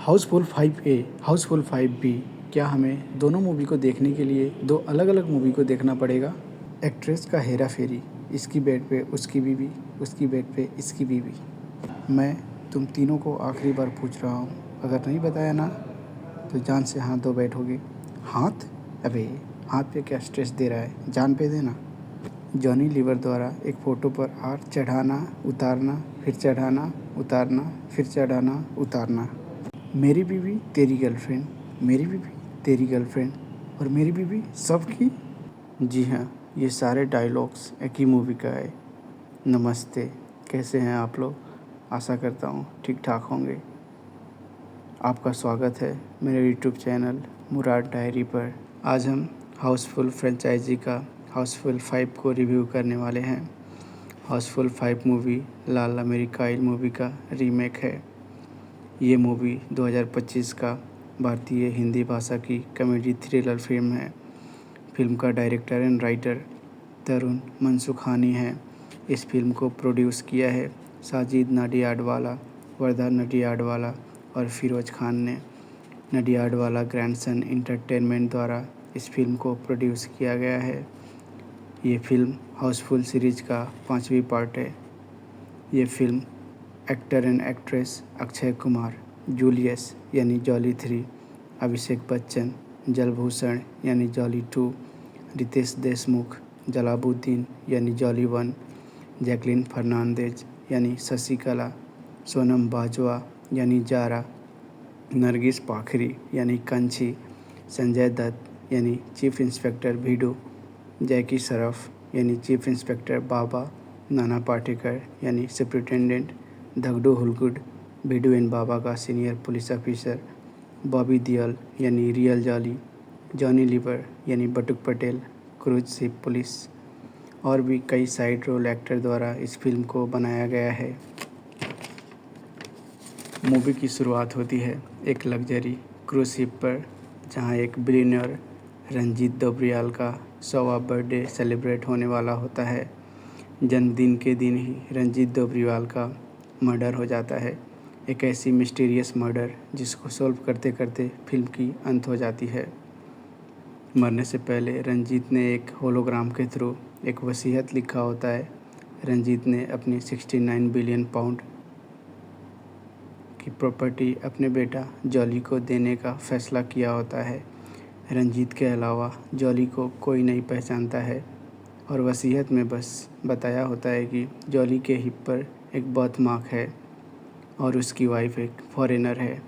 Housefull 5A, Housefull 5B, क्या हमें दोनों मूवी को देखने के लिए दो अलग अलग मूवी को देखना पड़ेगा? एक्ट्रेस का हेरा फेरी, इसकी बेड पे उसकी बीवी, उसकी बेड पे इसकी बीवी। मैं तुम तीनों को आखिरी बार पूछ रहा हूँ, अगर नहीं बताया ना तो जान से हाथ धो बैठोगे। हाथ? अबे हाथ पे क्या स्ट्रेस दे रहा है, जान पे देना। जॉनी लीवर द्वारा एक फ़ोटो पर आर्ट चढ़ाना उतारना, फिर चढ़ाना उतारना, फिर चढ़ाना उतारना। मेरी बीवी तेरी गर्लफ्रेंड, मेरी बीवी तेरी गर्लफ्रेंड और मेरी बीवी सबकी। जी हाँ, ये सारे डायलॉग्स एक ही मूवी का है। नमस्ते, कैसे हैं आप लोग? आशा करता हूँ ठीक ठाक होंगे। आपका स्वागत है मेरे यूट्यूब चैनल मुराद डायरी पर। आज हम हाउसफुल फ्रेंचाइजी का हाउसफुल 5 को रिव्यू करने वाले हैं। हाउसफुल 5 मूवी लाल अमेरिकाई मूवी का रीमेक है। ये मूवी 2025 का भारतीय हिंदी भाषा की कॉमेडी थ्रिलर फिल्म है। फिल्म का डायरेक्टर एंड राइटर तरुण मनसुखानी है। इस फिल्म को प्रोड्यूस किया है साजिद नडियाडवाला, वर्धा नडियाडवाला और फिरोज खान ने। नडियाडवाला ग्रैंडसन एंटरटेनमेंट द्वारा इस फिल्म को प्रोड्यूस किया गया है। ये फिल्म हाउसफुल सीरीज़ का 5वीं पार्ट है। ये film actor and actress Akshay Kumar, Julius यानी जॉली 3, अभिषेक बच्चन, जलभूषण यानी जॉली 2, रितेश देशमुख, जलालुद्दीन यानी जॉली 1, जैकलीन फर्नांडिज यानी शशिकला, सोनम बाजवा यानी जारा, नरगिस फाकरी यानी कंची, संजय दत्त यानी चीफ इंस्पेक्टर भिडू, जैकी श्रॉफ यानी चीफ इंस्पेक्टर बाबा, नाना पाटेकर यानी सुपरिटेंडेंट धगडू हुलगुड, भिडू एंड बाबा का सीनियर पुलिस ऑफिसर, बॉबी दियल यानी रियल जॉली, जॉनी लीवर यानी बटुक पटेल, क्रूज शिप पुलिस और भी कई साइड रोल एक्टर द्वारा इस फिल्म को बनाया गया है। मूवी की शुरुआत होती है एक लग्जरी क्रूज शिप पर, जहां एक बिलियनर रंजीत डोबरियाल का 100वां बर्थडे सेलिब्रेट होने वाला होता है। जन्मदिन के दिन ही रंजीत डोबरियाल का मर्डर हो जाता है। एक ऐसी मिस्टीरियस मर्डर जिसको सॉल्व करते करते फिल्म की अंत हो जाती है। मरने से पहले रंजीत ने एक होलोग्राम के थ्रू एक वसीयत लिखा होता है। रंजीत ने अपनी 69 बिलियन पाउंड की प्रॉपर्टी अपने बेटा जॉली को देने का फैसला किया होता है। रंजीत के अलावा जॉली को कोई नहीं पहचानता है और वसीयत में बस बताया होता है कि जॉली के हिप पर एक बर्थ मार्क है और उसकी वाइफ एक फॉरेनर है।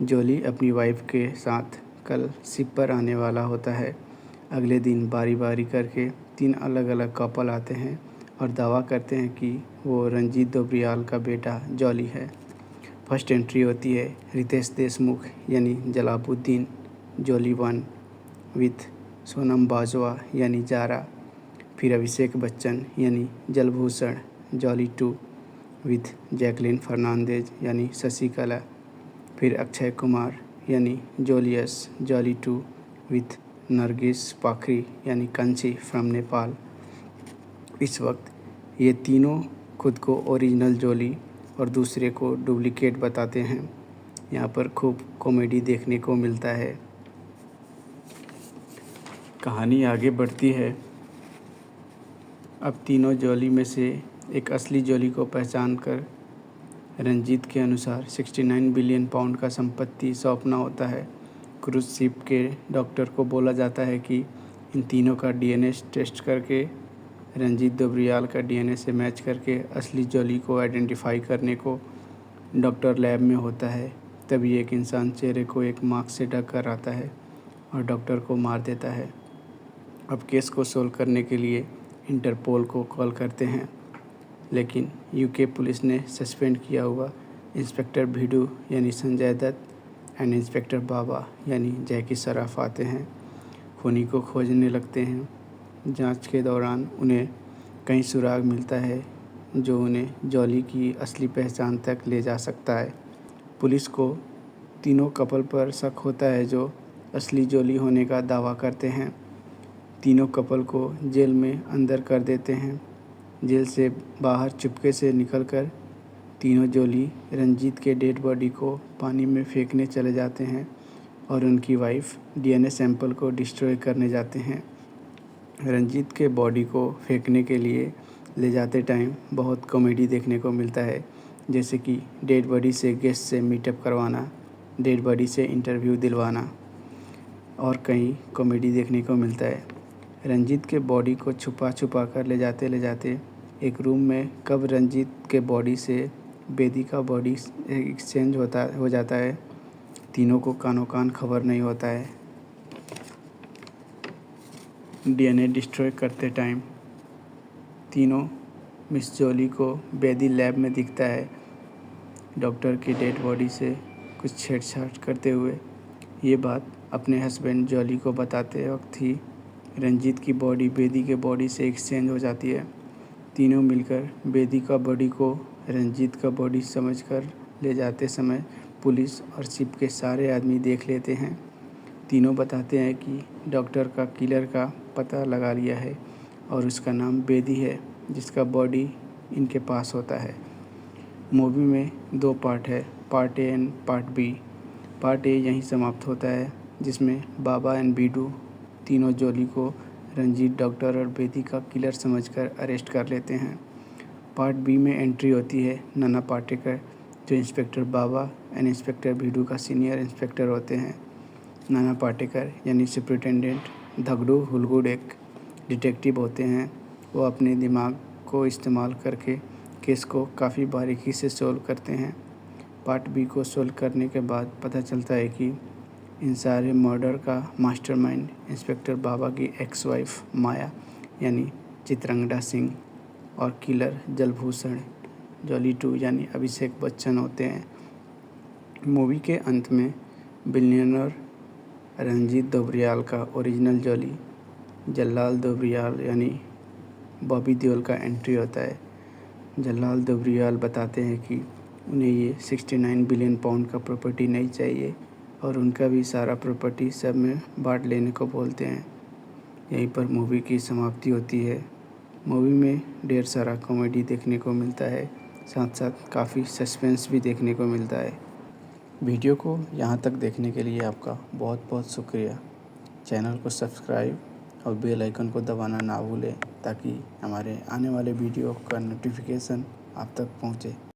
जॉली अपनी वाइफ के साथ कल शिप पर आने वाला होता है। अगले दिन बारी बारी करके 3 अलग अलग कपल आते हैं और दावा करते हैं कि वो रंजीत डोबरियाल का बेटा जॉली है। फर्स्ट एंट्री होती है रितेश देशमुख यानी जलालुद्दीन, जॉली 1 विथ सोनम बाजवा यानी जारा, फिर अभिषेक बच्चन यानी जलभूषण, जॉली 2 विथ जैकलीन फर्नांडिज यानी शशिकला, फिर अक्षय कुमार यानी Julius, jolly 2 with Nargis Fakhri यानी कंची फ्रॉम नेपाल। इस वक्त ये तीनों खुद को ओरिजिनल जॉली और दूसरे को डुप्लीकेट बताते हैं। यहाँ पर खूब कॉमेडी देखने को मिलता है। कहानी आगे बढ़ती है। अब तीनों जॉली में से एक असली जॉली को पहचान कर रंजीत के अनुसार 69 बिलियन पाउंड का संपत्ति सौंपना होता है। क्रूज शिप के डॉक्टर को बोला जाता है कि इन तीनों का डीएनए टेस्ट करके रंजीत डोबरियाल का डीएनए से मैच करके असली जॉली को आइडेंटिफाई करने को डॉक्टर लैब में होता है। तभी एक इंसान चेहरे को एक मास्क से ढक कर आता है और डॉक्टर को मार देता है। अब केस को सोल्व करने के लिए इंटरपोल को कॉल करते हैं, लेकिन यूके पुलिस ने सस्पेंड किया हुआ इंस्पेक्टर भिडू यानी संजय दत्त एंड इंस्पेक्टर बाबा यानी जैकी श्रॉफ आते हैं। खूनी को खोजने लगते हैं। जांच के दौरान उन्हें कई सुराग मिलता है जो उन्हें जॉली की असली पहचान तक ले जा सकता है। पुलिस को तीनों कपल पर शक होता है जो असली जॉली होने का दावा करते हैं। तीनों कपल को जेल में अंदर कर देते हैं। जेल से बाहर चुपके से निकलकर तीनों जोली रंजीत के डेड बॉडी को पानी में फेंकने चले जाते हैं और उनकी वाइफ डीएनए सैंपल को डिस्ट्रॉय करने जाते हैं। रंजीत के बॉडी को फेंकने के लिए ले जाते टाइम बहुत कॉमेडी देखने को मिलता है, जैसे कि डेड बॉडी से गेस्ट से मीटअप करवाना, डेड बॉडी से इंटरव्यू दिलवाना और कहीं कॉमेडी देखने को मिलता है। रंजीत के बॉडी को छुपा छुपा कर ले जाते एक रूम में कब रंजीत के बॉडी से बेदी का बॉडी एक्सचेंज हो जाता है, तीनों को कानो कान खबर नहीं होता है। डीएनए डिस्ट्रॉय करते टाइम तीनों मिस जोली को बेदी लैब में दिखता है डॉक्टर की डेड बॉडी से कुछ छेड़छाड़ करते हुए। ये बात अपने हस्बैंड जॉली को बताते वक्त ही रंजीत की बॉडी बेदी के बॉडी से एक्सचेंज हो जाती है। तीनों मिलकर बेदी का बॉडी को रंजीत का बॉडी समझकर ले जाते समय पुलिस और शिप के सारे आदमी देख लेते हैं। तीनों बताते हैं कि डॉक्टर का किलर का पता लगा लिया है और उसका नाम बेदी है, जिसका बॉडी इनके पास होता है। मूवी में 2 पार्ट है, part A and part B. Part A यहीं समाप्त होता है, जिसमें बाबा एंड बीडू तीनों जोली को रंजीत डॉक्टर और बेदी का किलर समझकर अरेस्ट कर लेते हैं। पार्ट बी में एंट्री होती है नाना पाटेकर, जो inspector Baba and inspector Baidu का सीनियर इंस्पेक्टर होते हैं। नाना पाटेकर यानी सुपरिटेंडेंट धगड़ू हुलगुड एक डिटेक्टिव होते हैं। वो अपने दिमाग को इस्तेमाल करके केस को काफ़ी बारीकी से सोल्व करते हैं। पार्ट बी को सोल्व करने के बाद पता चलता है कि इन सारे मर्डर का मास्टरमाइंड इंस्पेक्टर बाबा की एक्स वाइफ माया यानी चित्रंगदा सिंह और किलर जलभूषण जॉली 2 यानी अभिषेक बच्चन होते हैं। मूवी के अंत में बिलियनर रंजीत दोबरियाल का ओरिजिनल जॉली जल्लाल दोबरियाल यानी बॉबी देओल का एंट्री होता है। जल्लाल दोबरियाल बताते हैं कि उन्हें ये 69 बिलियन पाउंड का प्रॉपर्टी नहीं चाहिए और उनका भी सारा प्रॉपर्टी सब में बांट लेने को बोलते हैं। यहीं पर मूवी की समाप्ति होती है। मूवी में ढेर सारा कॉमेडी देखने को मिलता है, साथ साथ काफ़ी सस्पेंस भी देखने को मिलता है। वीडियो को यहाँ तक देखने के लिए आपका बहुत बहुत शुक्रिया। चैनल को सब्सक्राइब और बेल आइकन को दबाना ना भूलें, ताकि हमारे आने वाले वीडियो का नोटिफिकेशन आप तक पहुँचे।